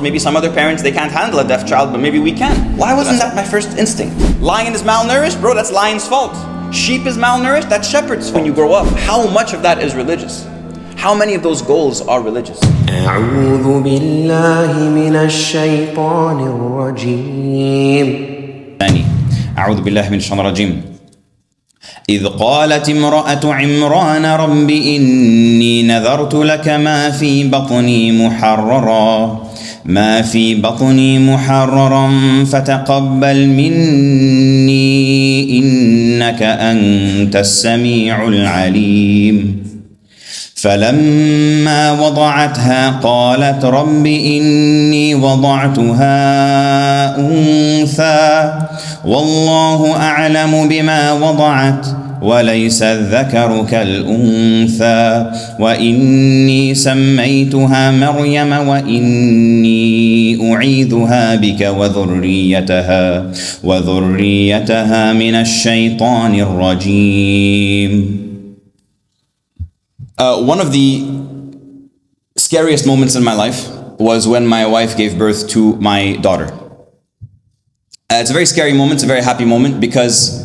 Maybe some other parents, they can't handle a deaf child, but maybe we can. Why wasn't that my first instinct? Lion is malnourished? Bro, that's lion's fault. Sheep is malnourished? That's shepherd's. When you grow up, how much of that is religious? How many of those goals are religious? أعوذ بالله من الشيطان الرجيم. أعوذ بالله من الشيطان الرجيم. إذ قالت امرأة عمران رب إني نذرت لك ما في بطني محررا فتقبل مني إنك أنت السميع العليم. فلما وضعتها قالت رب إني وضعتها أنثى والله أعلم بما وضعت وليس الذكر كالأنثى وإني سميتها مريم وإني أعيذها بك وذريتها من الشيطان الرجيم. One of the scariest moments in my life was when my wife gave birth to my daughter. It's a very scary moment, it's a very happy moment, because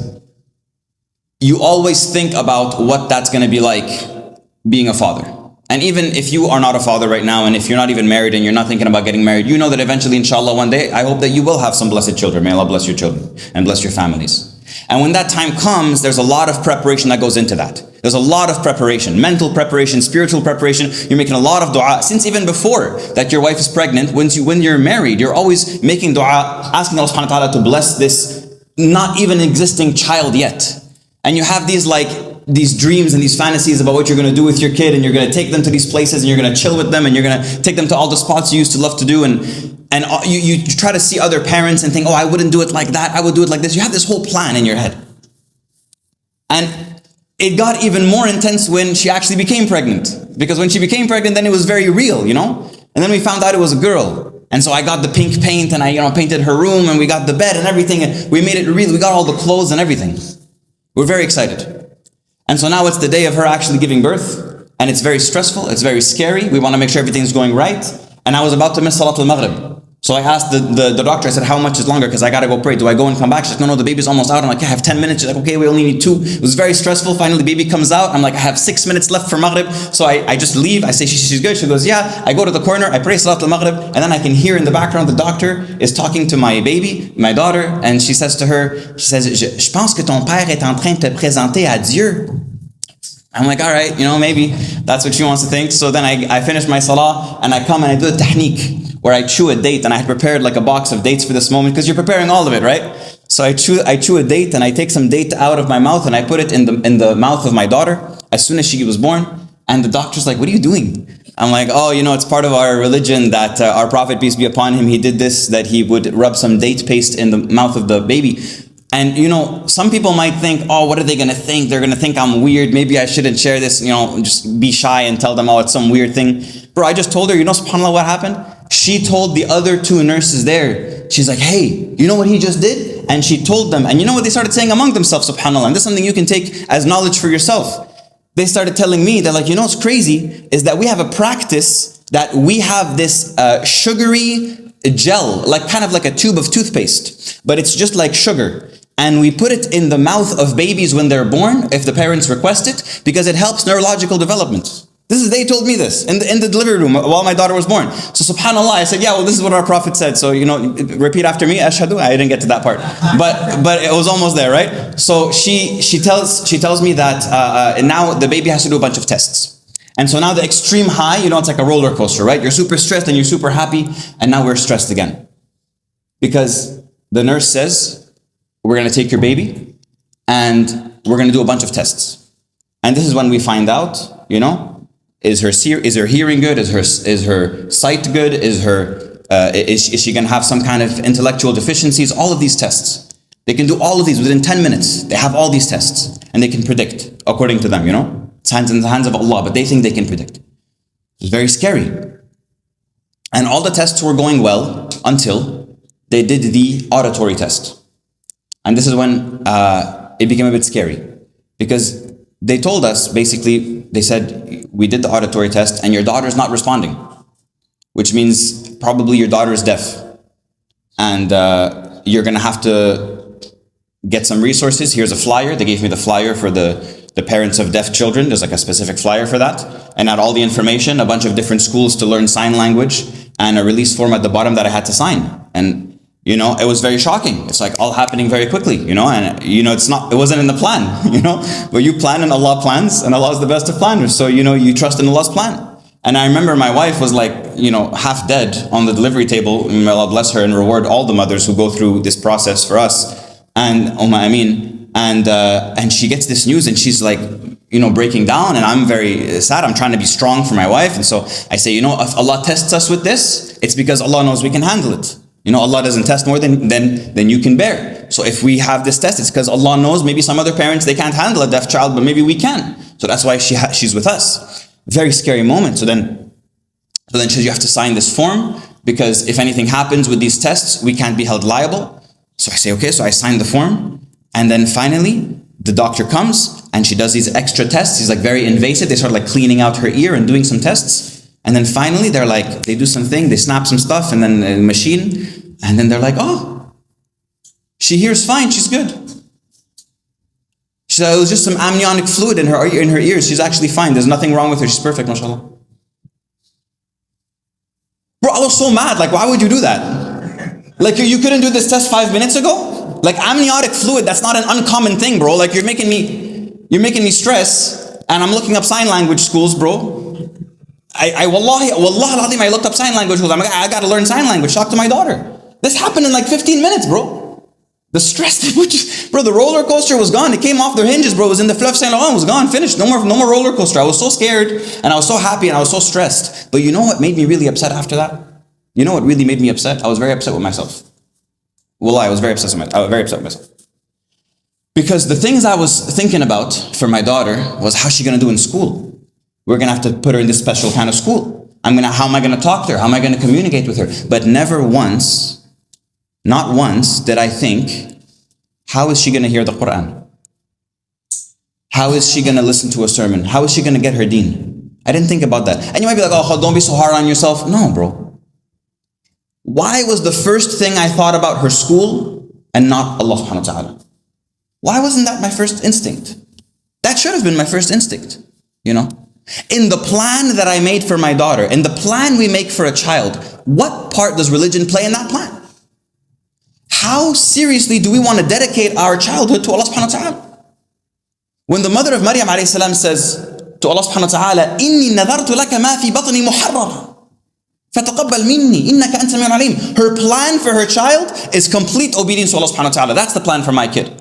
you always think about what that's going to be like being a father. And even if you are not a father right now, and if you're not even married and you're not thinking about getting married, you know that eventually, inshallah, one day, I hope that you will have some blessed children. May Allah bless your children and bless your families. And when that time comes, there's a lot of preparation that goes into that. There's a lot of preparation, mental preparation, spiritual preparation. You're making a lot of dua. Since even before that your wife is pregnant, when you're married, you're always making dua, asking Allah subhanahu wa ta'ala to bless this not even existing child yet. And you have these dreams and these fantasies about what you're going to do with your kid, and you're going to take them to these places, and you're going to chill with them, and you're going to take them to all the spots you used to love to do, and you try to see other parents and think, oh, I wouldn't do it like that, I would do it like this. You have this whole plan in your head. And it got even more intense when she actually became pregnant. Because when she became pregnant, then it was very real, you know? And then we found out it was a girl. And so I got the pink paint, and I painted her room, and we got the bed and everything, and we made it real. We got all the clothes and everything. We're very excited. And so now it's the day of her actually giving birth, and it's very stressful, it's very scary. We want to make sure everything's going right. And I was about to miss Salat al-Maghrib. So I asked the doctor, I said, how much is longer? Because I got to go pray. Do I go and come back? She's like, no, the baby's almost out. I'm like, I have 10 minutes. She's like, okay, we only need 2. It was very stressful. Finally, the baby comes out. I'm like, I have 6 minutes left for Maghrib. So I just leave. I say, she's good. She goes, yeah. I go to the corner. I pray Salat al-Maghrib. And then I can hear in the background, the doctor is talking to my baby, my daughter. And she says to her, je pense que ton père est en train de te présenter à Dieu. I'm like, all right, maybe that's what she wants to think. So then I finish my salah, and I come and I do a tahniq, where I chew a date, and I had prepared like a box of dates for this moment, because you're preparing all of it, right? So I chew a date, and I take some date out of my mouth, and I put it in the mouth of my daughter as soon as she was born. And the doctor's like, what are you doing? I'm like, oh, it's part of our religion that our Prophet, peace be upon him, he did this, that he would rub some date paste in the mouth of the baby. And some people might think, oh, what are they going to think? They're going to think I'm weird. Maybe I shouldn't share this, just be shy and tell them, oh, it's some weird thing. Bro, I just told her, subhanAllah, what happened? She told the other 2 nurses there, she's like, hey, you know what he just did? And she told them, and you know what they started saying among themselves, subhanAllah, and this is something you can take as knowledge for yourself. They started telling me, they're like, what's crazy is that we have a practice that we have this sugary gel, kind of like a tube of toothpaste, but it's just like sugar. And we put it in the mouth of babies when they're born, if the parents request it, because it helps neurological development. They told me this in the delivery room while my daughter was born. So subhanAllah, I said, yeah, well, this is what our Prophet said. So, repeat after me, ashhadu. I didn't get to that part. But it was almost there, right? So she tells me that now the baby has to do a bunch of tests. And so now the extreme high, it's like a roller coaster, right? You're super stressed and you're super happy, and now we're stressed again. Because the nurse says, we're going to take your baby and we're going to do a bunch of tests. And this is when we find out, is her hearing good? Is her sight good? Is she going to have some kind of intellectual deficiencies? All of these tests. They can do all of these within 10 minutes. They have all these tests and they can predict according to them, It's in the hands of Allah, but they think they can predict. It's very scary. And all the tests were going well until they did the auditory test. And this is when it became a bit scary, because they told us, basically, they said, we did the auditory test and your daughter's not responding, which means probably your daughter is deaf. And you're going to have to get some resources. Here's a flyer. They gave me the flyer for the parents of deaf children. There's like a specific flyer for that. And had all the information, a bunch of different schools to learn sign language, and a release form at the bottom that I had to sign. And it was very shocking. It's like all happening very quickly, and it wasn't in the plan, but you plan and Allah plans, and Allah is the best of planners. So, you trust in Allah's plan. And I remember my wife was like, half dead on the delivery table. May Allah bless her and reward all the mothers who go through this process for us. And and she gets this news and she's like, breaking down, and I'm very sad. I'm trying to be strong for my wife. And so I say, if Allah tests us with this, it's because Allah knows we can handle it. Allah doesn't test more than you can bear. So if we have this test, it's because Allah knows maybe some other parents, they can't handle a deaf child, but maybe we can. So that's why she's with us. Very scary moment. So then she says, you have to sign this form, because if anything happens with these tests, we can't be held liable. So I say, okay. So I signed the form. And then finally, the doctor comes and she does these extra tests. He's like very invasive. They start like cleaning out her ear and doing some tests. And then finally, they do something, they snap some stuff, and then a machine, and then they're like, oh, she hears fine, she's good. She said, it was just some amniotic fluid in her ears. She's actually fine. There's nothing wrong with her. She's perfect, mashallah. Bro, I was so mad. Like, why would you do that? Like, you couldn't do this test 5 minutes ago? Like, amniotic fluid, that's not an uncommon thing, bro. Like, you're making me stress, and I'm looking up sign language schools, bro. Wallahi al-Azim, I looked up sign language schools. I'm like, I gotta learn sign language. Talk to my daughter. This happened in like 15 minutes, bro. The stress, bro, the roller coaster was gone. It came off their hinges, bro. It was in the Fleuve Saint Laurent, was gone, finished. No more roller coaster. I was so scared, and I was so happy, and I was so stressed. But you know what made me really upset after that? You know what really made me upset? I was very upset with myself. Wallahi, I was very upset with myself. Because the things I was thinking about for my daughter was, how's she gonna do in school? We're gonna have to put her in this special kind of school. How am I gonna talk to her? How am I gonna communicate with her? But never once, not once, did I think, how is she gonna hear the Quran? How is she gonna listen to a sermon? How is she gonna get her deen? I didn't think about that. And you might be like, oh, don't be so hard on yourself. No, bro. Why was the first thing I thought about her school and not Allah subhanahu wa ta'ala? Why wasn't that my first instinct? That should have been my first instinct, In the plan that I made for my daughter, in the plan we make for a child, what part does religion play in that plan? How seriously do we want to dedicate our childhood to Allah subhanahu wa ta'ala? When the mother of Maryam alayhi salam says to Allah subhanahu wa ta'ala, إِنِّي نَذَرْتُ لَكَ مَا فِي بَطْنِي مُحَرَّرًا فَتَقَبَّلْ مِنِّي إِنَّكَ أَنْتَ السَّمِيعُ الْعَلِيمُ. Her plan for her child is complete obedience to Allah subhanahu wa ta'ala. That's the plan for my kid.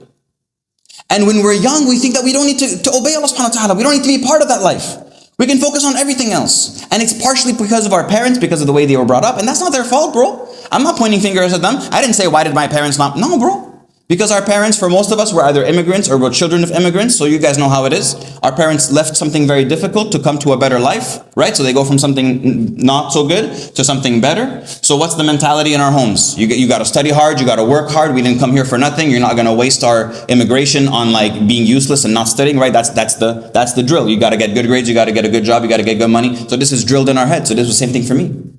And when we're young, we think that we don't need to obey Allah subhanahu wa ta'ala. We don't need to be part of that life. We can focus on everything else. And it's partially because of our parents, because of the way they were brought up. And that's not their fault, bro. I'm not pointing fingers at them. I didn't say, why did my parents not? No, bro. Because our parents, for most of us, were either immigrants or were children of immigrants. So you guys know how it is. Our parents left something very difficult to come to a better life, right? So they go from something not so good to something better. So what's the mentality in our homes? You got to study hard. You got to work hard. We didn't come here for nothing. You're not going to waste our immigration on like being useless and not studying, right? That's the drill. You got to get good grades. You got to get a good job. You got to get good money. So this is drilled in our head. So this was the same thing for me.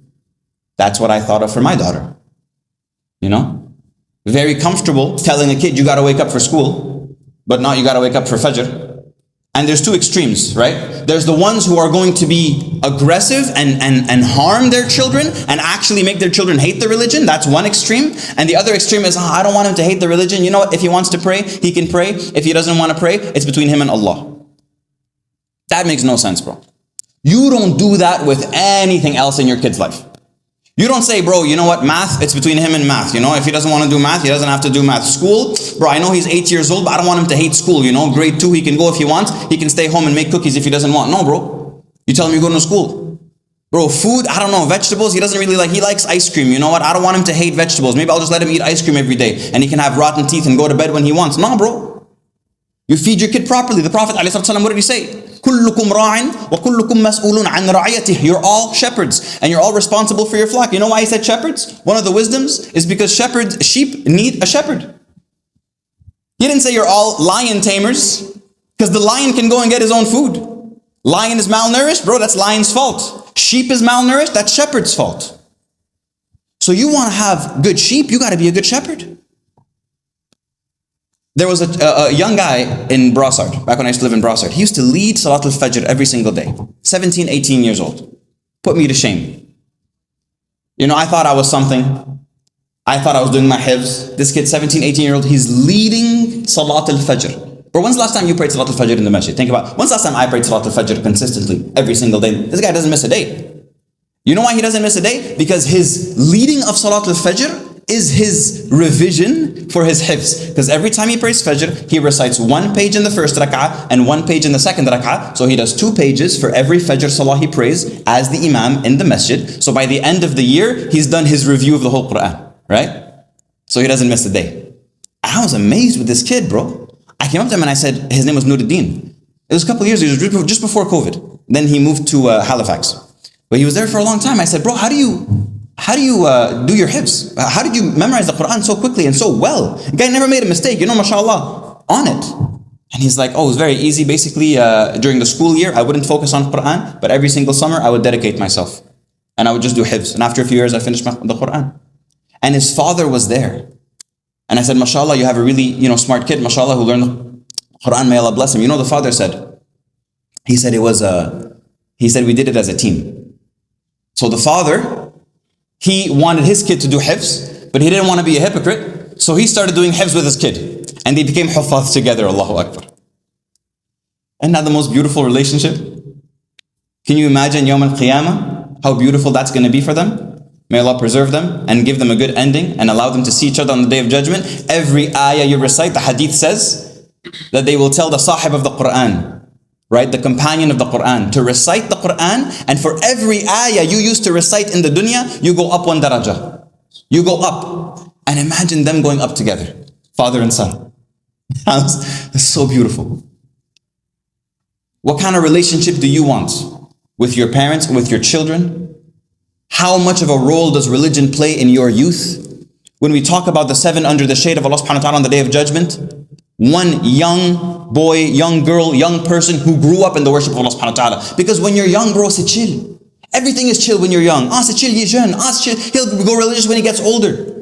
That's what I thought of for my daughter. Very comfortable telling a kid you got to wake up for school, but not you got to wake up for Fajr. And there's two extremes, right? There's the ones who are going to be aggressive and harm their children and actually make their children hate the religion. That's one extreme. And the other extreme is, I don't want him to hate the religion. You know what? If he wants to pray, he can pray. If he doesn't want to pray, it's between him and Allah. That makes no sense, bro. You don't do that with anything else in your kid's life. You don't say, bro, you know what, math, it's between him and math. If he doesn't want to do math, he doesn't have to do math. School, bro, I know he's 8 years old, but I don't want him to hate school. Grade 2, he can go if he wants. He can stay home and make cookies if he doesn't want. No, bro. You tell him you're going to school. Bro, food, I don't know, vegetables, he doesn't really like, he likes ice cream. You know what, I don't want him to hate vegetables. Maybe I'll just let him eat ice cream every day and he can have rotten teeth and go to bed when he wants. No, bro. You feed your kid properly. The Prophet ﷺ, what did he say? كُلُّكُمْ رَاعٍ وَكُلُّكُمْ مَسْئُولٌ عَنْ رَعِيَّتِهِ. You're all shepherds and you're all responsible for your flock. You know why he said shepherds? One of the wisdoms is because sheep need a shepherd. He didn't say you're all lion tamers, because the lion can go and get his own food. Lion is malnourished, bro, that's lion's fault. Sheep is malnourished, that's shepherd's fault. So you want to have good sheep, you got to be a good shepherd. There was a young guy in Brossard, back when I used to live in Brossard. He used to lead Salat al-Fajr every single day. 17, 18 years old. Put me to shame. You know, I thought I was something. I thought I was doing my hifz. This kid, 17, 18-year-old, he's leading Salat al-Fajr. But when's the last time you prayed Salat al-Fajr in the masjid? Think about, when's the last time I prayed Salat al-Fajr consistently, every single day? This guy doesn't miss a day. You know why he doesn't miss a day? Because his leading of Salat al-Fajr is his revision for his hifz. Because every time he prays Fajr, he recites 1 page in the first rak'ah and 1 page in the second rak'ah. So he does 2 pages for every Fajr salah he prays as the imam in the masjid. So by the end of the year, he's done his review of the whole Quran, right? So he doesn't miss a day. I was amazed with this kid, bro. I came up to him and I said, his name was Nuruddin. It was a couple of years, it was just before COVID. Then he moved to Halifax. But he was there for a long time. I said, bro, how do you do your hifz? How did you memorize the Quran so quickly and so well? The guy never made a mistake, you know, mashallah, on it. And he's like, oh, it was very easy. Basically, during the school year, I wouldn't focus on Quran, but every single summer, I would dedicate myself. And I would just do hifz. And after a few years, I finished the Quran. And his father was there. And I said, mashallah, you have a really, smart kid, mashallah, who learned the Quran, may Allah bless him. You know what the father said? He said we did it as a team. So the father, he wanted his kid to do hifz, but he didn't want to be a hypocrite. So he started doing hifz with his kid. And they became huffaz together, Allahu Akbar. Isn't that the most beautiful relationship? Can you imagine Yawm al-Qiyamah, how beautiful that's going to be for them? May Allah preserve them and give them a good ending and allow them to see each other on the Day of Judgment. Every ayah you recite, the hadith says that they will tell the sahib of the Quran, right, the companion of the Quran, to recite the Quran, and for every ayah you used to recite in the dunya, you go up 1 darajah. You go up. And imagine them going up together, father and son. It's so beautiful. What kind of relationship do you want with your parents and with your children? How much of a role does religion play in your youth? When we talk about the 7 under the shade of Allah subhanahu wa ta'ala on the Day of Judgment, one young boy, young girl, young person who grew up in the worship of Allah subhanahu wa ta'ala. Because when you're young, bro, c'est chill. Everything is chill when you're young. C'est chill, il est jeune. C'est chill. He'll go religious when he gets older.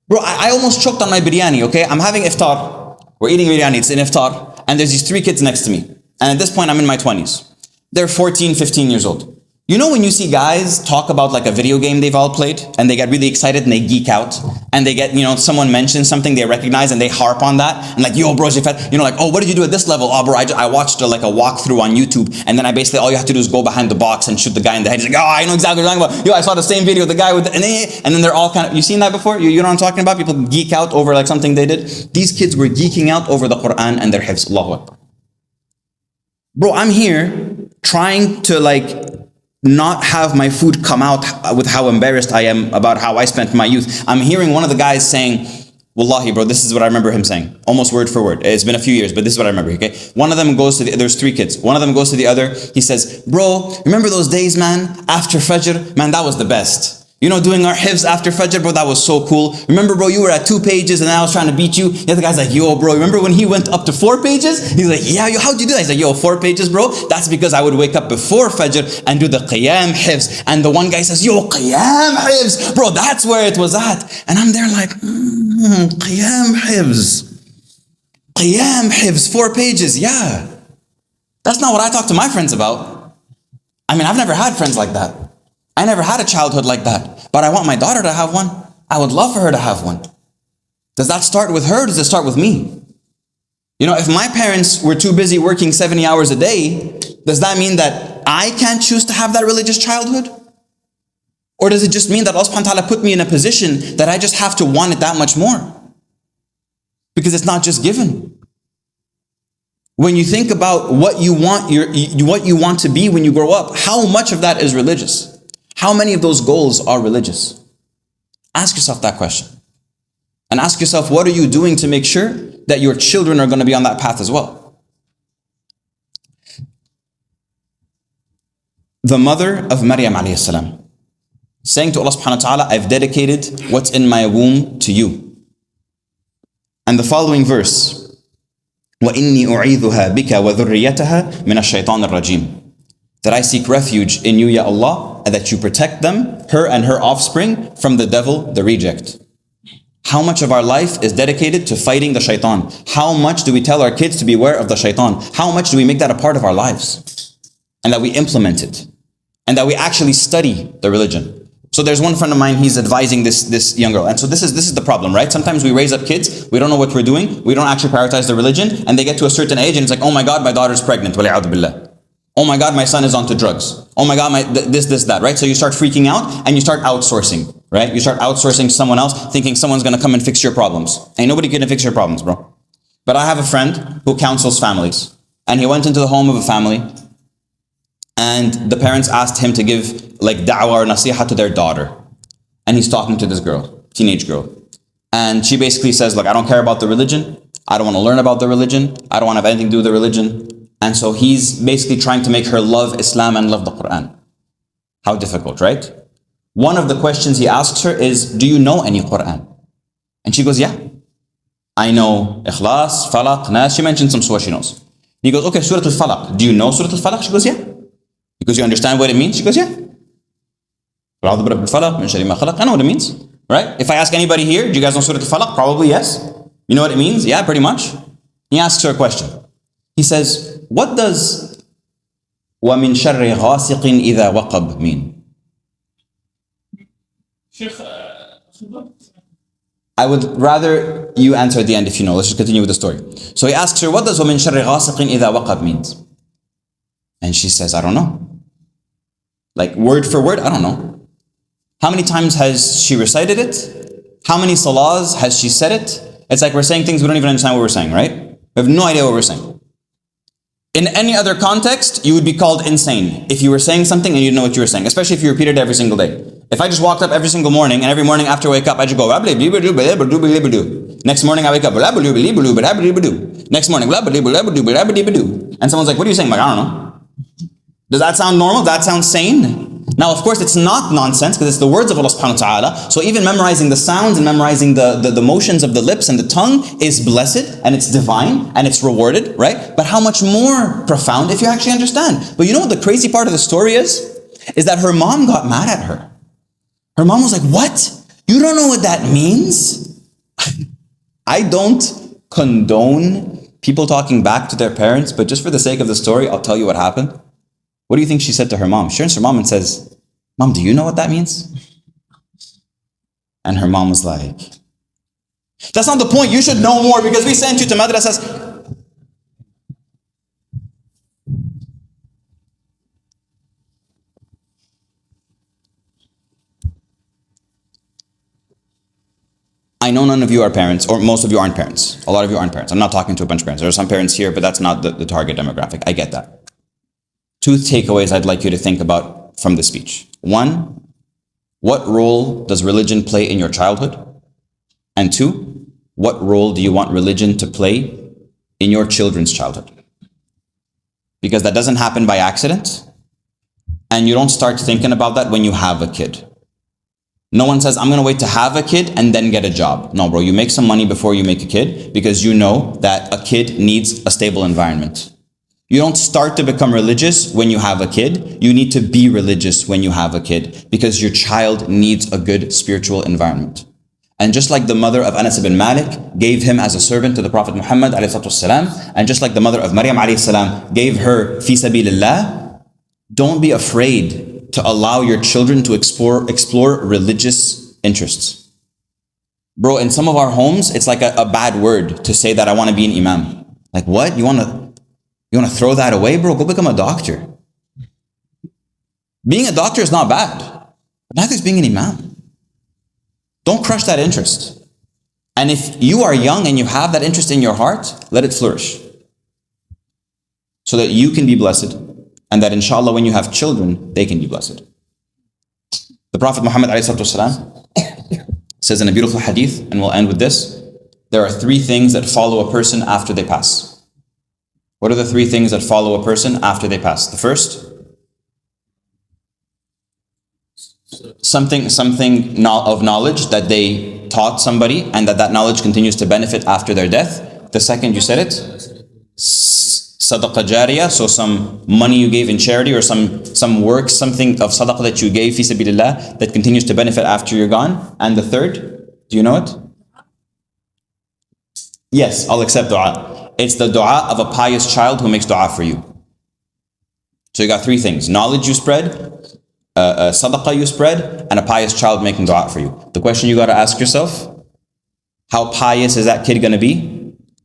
Bro, I almost choked on my biryani, okay? I'm having iftar. We're eating biryani, it's in iftar. And there's these 3 kids next to me. And at this point, I'm in my 20s. They're 14, 15 years old. You know when you see guys talk about like a video game they've all played and they get really excited and they geek out and they get, someone mentions something they recognize and they harp on that and like, yo bro, like, oh, what did you do at this level? Oh bro, I watched a walkthrough on YouTube and then I basically, all you have to do is go behind the box and shoot the guy in the head. He's like, oh, I know exactly what you're talking about. Yo, I saw the same video, the guy with the, and then they're all kind of, you seen that before? You know what I'm talking about? People geek out over like something they did. These kids were geeking out over the Quran and their hifz. Allahu Akbar. Bro, I'm here trying to not have my food come out with how embarrassed I am about how I spent my youth. I'm hearing one of the guys saying, Wallahi bro, this is what I remember him saying, almost word for word. It's been a few years, but this is what I remember, okay? One of them goes to there's 3 kids. One of them goes to the other, he says, bro, remember those days, man, after Fajr? Man, that was the best. Doing our hifz after Fajr, bro, that was so cool. Remember, bro, you were at 2 pages and I was trying to beat you. The other guy's like, yo, bro, remember when he went up to 4 pages? He's like, yeah, yo, how'd you do that? He's like, yo, 4 pages, bro? That's because I would wake up before Fajr and do the Qiyam hifz. And the one guy says, yo, Qiyam hifz. Bro, that's where it was at. And I'm there like, Qiyam hifz. Qiyam hifz, 4 pages, yeah. That's not what I talk to my friends about. I mean, I've never had friends like that. I never had a childhood like that, but I want my daughter to have one. I would love for her to have one. Does that start with her or does it start with me? If my parents were too busy working 70 hours a day, does that mean that I can't choose to have that religious childhood? Or does it just mean that Allah subhanahu wa ta'ala put me in a position that I just have to want it that much more? Because it's not just given. When you think about what you want to be when you grow up, how much of that is religious? How many of those goals are religious? Ask yourself that question. And ask yourself, what are you doing to make sure that your children are going to be on that path as well? The mother of Maryam alayhi salam, saying to Allah subhanahu wa ta'ala, I've dedicated what's in my womb to you. And the following verse, وَإِنِّي أُعِيذُهَا بِكَ وَذُرِّيَّتَهَا مِنَ الشَّيْطَانِ الرَّجِيمِ. that I seek refuge in you, Ya Allah, and that you protect them, her and her offspring, from the devil, the reject. How much of our life is dedicated to fighting the shaitan? How much do we tell our kids to beware of the shaitan? How much do we make that a part of our lives? And that we implement it. And that we actually study the religion. So there's one friend of mine, he's advising this young girl. And so this is the problem, right? Sometimes we raise up kids, we don't know what we're doing, we don't actually prioritize the religion, and they get to a certain age and it's like, oh my God, my daughter's pregnant. Wali'adhu billah. Oh my God, my son is onto drugs. Oh my God, that, right? So you start freaking out and you start outsourcing, right? You start outsourcing to someone else, thinking someone's gonna come and fix your problems. Ain't nobody gonna fix your problems, bro. But I have a friend who counsels families. And he went into the home of a family and the parents asked him to give like da'wah or nasiha to their daughter. And he's talking to this girl, teenage girl. And she basically says, look, I don't care about the religion. I don't want to learn about the religion. I don't want to have anything to do with the religion. And so he's basically trying to make her love Islam and love the Quran. How difficult, right? One of the questions he asks her is, do you know any Quran? And she goes, yeah. I know Ikhlas, Falaq, Nas. She mentioned some surah she knows. He goes, okay, Surah Al-Falaq. Do you know Surah Al-Falaq? She goes, yeah. Because you understand what it means? She goes, yeah. I know what it means, right? If I ask anybody here, do you guys know Surah Al-Falaq? Probably yes. You know what it means? Yeah, pretty much. He asks her a question. He says, what does وَمِن شَرِّ غَاسِقٍ إِذَا وَقَبْ mean? I would rather you answer at the end if you know. Let's just continue with the story. So he asks her, what does وَمِن شَرِّ غَاسِقٍ إِذَا وَقَبْ means? And she says, I don't know. Like word for word, I don't know. How many times has she recited it? How many salahs has she said it? It's like we're saying things we don't even understand what we're saying, right? We have no idea what we're saying. In any other context, you would be called insane if you were saying something and you didn't know what you were saying, especially if you repeated it every single day. If I just walked up every single morning and every morning after I wake up, I just go, next morning I wake up, next morning, and someone's like, what are you saying? I'm like, I don't know. Does that sound normal? Does that sound sane? Now, of course, it's not nonsense because it's the words of Allah subhanahu wa ta'ala. So even memorizing the sounds and memorizing the motions of the lips and the tongue is blessed and it's divine and it's rewarded, right? But how much more profound if you actually understand? But you know what the crazy part of the story is? Is that her mom got mad at her. Her mom was like, what? You don't know what that means? I don't condone people talking back to their parents, but just for the sake of the story, I'll tell you what happened. What do you think she said to her mom? She turns to her mom and says, Mom, do you know what that means? And her mom was like, that's not the point. You should know more because we sent you to madrasas. I know none of you are parents, or most of you aren't parents. A lot of you aren't parents. I'm not talking to a bunch of parents. There are some parents here, but that's not the target demographic. I get that. Two takeaways I'd like you to think about from the speech. One, what role does religion play in your childhood? And two, what role do you want religion to play in your children's childhood? Because that doesn't happen by accident, and you don't start thinking about that when you have a kid. No one says, I'm going to wait to have a kid and then get a job. No, bro, you make some money before you make a kid because you know that a kid needs a stable environment. You don't start to become religious when you have a kid. You need to be religious when you have a kid because your child needs a good spiritual environment. And just like the mother of Anas ibn Malik gave him as a servant to the Prophet Muhammad ﷺ, and just like the mother of Maryam ﷺ gave her fi sabilillah, don't be afraid to allow your children to explore religious interests. Bro, in some of our homes, it's like a bad word to say that I want to be an imam. Like what? You want to throw that away, bro? Go become a doctor. Being a doctor is not bad, but neither is being an imam. Don't crush that interest. And if you are young and you have that interest in your heart, let it flourish. So that you can be blessed, and that inshallah when you have children, they can be blessed. The Prophet Muhammad ﷺ says in a beautiful hadith, and we'll end with this, there are three things that follow a person after they pass. What are the three things that follow a person after they pass? The first, something of knowledge that they taught somebody and that knowledge continues to benefit after their death. The second, you said it, Sadaqa jariyah, so some money you gave in charity or some work, something of sadaqah that you gave fi sabilillah that continues to benefit after you're gone. And the third, do you know it? Yes, I'll accept dua. It's the dua of a pious child who makes dua for you. So you got three things: knowledge you spread, sadaqah you spread, and a pious child making dua for you. The question you got to ask yourself: how pious is that kid going to be?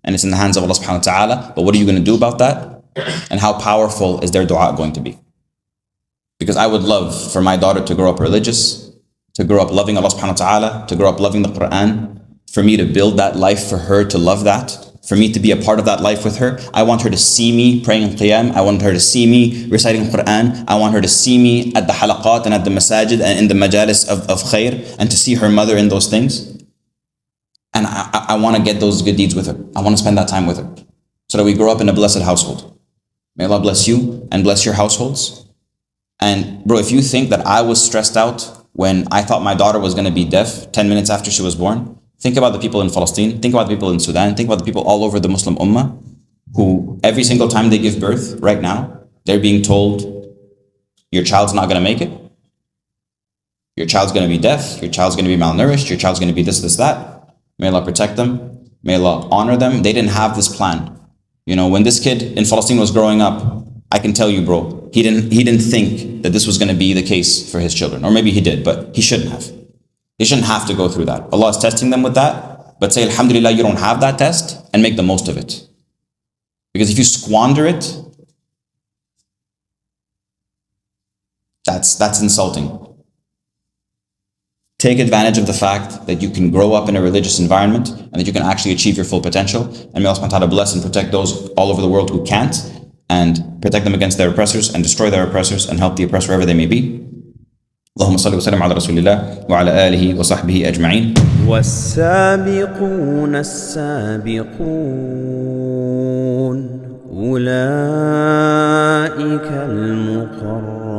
And it's in the hands of Allah subhanahu wa ta'ala. But what are you going to do about that? And how powerful is their dua going to be? Because I would love for my daughter to grow up religious, to grow up loving Allah subhanahu wa ta'ala, to grow up loving the Quran, for me to build that life for her to love that, for me to be a part of that life with her. I want her to see me praying in qiyam. I want her to see me reciting Quran. I want her to see me at the halaqat and at the masajid and in the majalis of khair, and to see her mother in those things. And I want to get those good deeds with her. I want to spend that time with her so that we grow up in a blessed household. May Allah bless you and bless your households. And bro, if you think that I was stressed out when I thought my daughter was going to be deaf 10 minutes after she was born, think about the people in Palestine, think about the people in Sudan, think about the people all over the Muslim Ummah who every single time they give birth right now, they're being told, your child's not going to make it. Your child's going to be deaf. Your child's going to be malnourished. Your child's going to be this, that. May Allah protect them. May Allah honor them. They didn't have this plan. You know, when this kid in Palestine was growing up, I can tell you, bro, he didn't think that this was going to be the case for his children. Or maybe he did, but he shouldn't have. They shouldn't have to go through that. Allah is testing them with that. But say, alhamdulillah, you don't have that test, and make the most of it. Because if you squander it, that's insulting. Take advantage of the fact that you can grow up in a religious environment and that you can actually achieve your full potential. And may Allah subhanahu wa ta'ala bless and protect those all over the world who can't, and protect them against their oppressors and destroy their oppressors and help the oppressed wherever they may be. اللهم صل وسلم على رسول الله وعلى آله وصحبه أجمعين. والسابقون السابقون أولئك المقربون